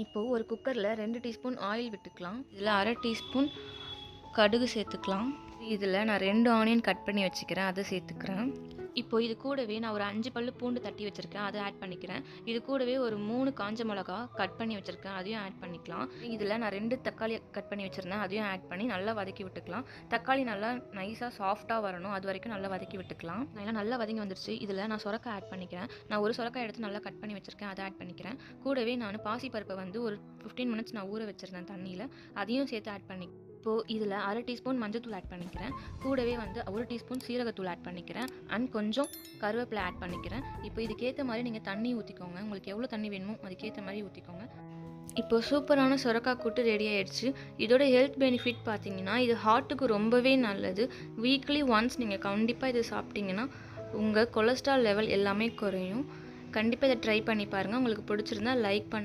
இப்போது ஒரு குக்கரில் 2 டீஸ்பூன் ஆயில் விட்டுக்கலாம். இதில் அரை டீஸ்பூன் கடுகு சேர்த்துக்கலாம். இதில் நான் 2 ஆனியன் கட் பண்ணி வச்சுக்கிறேன், அதை சேர்த்துக்கிறேன். இப்போ இது கூடவே நான் ஒரு 5 பல்லு பூண்டு தட்டி வச்சுருக்கேன், அதை ஆட் பண்ணிக்கிறேன். இது கூடவே ஒரு 3 காஞ்ச மிளகா கட் பண்ணி வச்சுருக்கேன், அதையும் ஆட் பண்ணிக்கலாம். இதில் நான் 2 தக்காளி கட் பண்ணி வச்சுருந்தேன், அதையும் ஆட் பண்ணி நல்லா வதக்கி விட்டுக்கலாம். தக்காளி நல்லா நைஸாக சாஃப்டாக வரணும், அது வரைக்கும் நல்லா வதக்கி விட்டுக்கலாம். நல்லா வதங்கி வந்துருச்சு. இதில் நான் சுரக்காய் ஆட் பண்ணிக்கிறேன். நான் ஒரு சுரக்காய் எடுத்து நல்லா கட் பண்ணி வச்சுருக்கேன், அதை ஆட் பண்ணிக்கிறேன். கூடவே நான் பாசிப்பருப்பை வந்து ஒரு 15 மினிட்ஸ் நான் ஊற வச்சுருந்தேன் தண்ணியில், அதையும் சேர்த்து ஆட் பண்ணி இப்போது இதில் அரை டீஸ்பூன் மஞ்சள்தூள் ஆட் பண்ணிக்கிறேன். கூடவே வந்து ஒரு டீஸ்பூன் சீரகத்தூள் ஆட் பண்ணிக்கிறேன் அண்ட் கொஞ்சம் கருவேப்பிலை ஆட் பண்ணிக்கிறேன். இப்போ இதுக்கேற்ற மாதிரி நீங்கள் தண்ணி ஊற்றிக்கோங்க. உங்களுக்கு எவ்வளோ தண்ணி வேணுமோ அதுக்கேற்ற மாதிரி ஊற்றிக்கோங்க. இப்போ சூப்பரான சுரக்காய் கூட்டு ரெடி ஆகிடுச்சு. இதோட ஹெல்த் பெனிஃபிட் பார்த்தீங்கன்னா இது ஹார்ட்டுக்கு ரொம்பவே நல்லது. வீக்லி ஒன்ஸ் நீங்கள் கண்டிப்பாக இதை சாப்பிட்டீங்கன்னா உங்கள் கொலஸ்ட்ரால் லெவல் எல்லாமே குறையும். கண்டிப்பாக இதை ட்ரை பண்ணி பாருங்கள். உங்களுக்கு பிடிச்சிருந்தா லைக் பண்ணுங்கள்.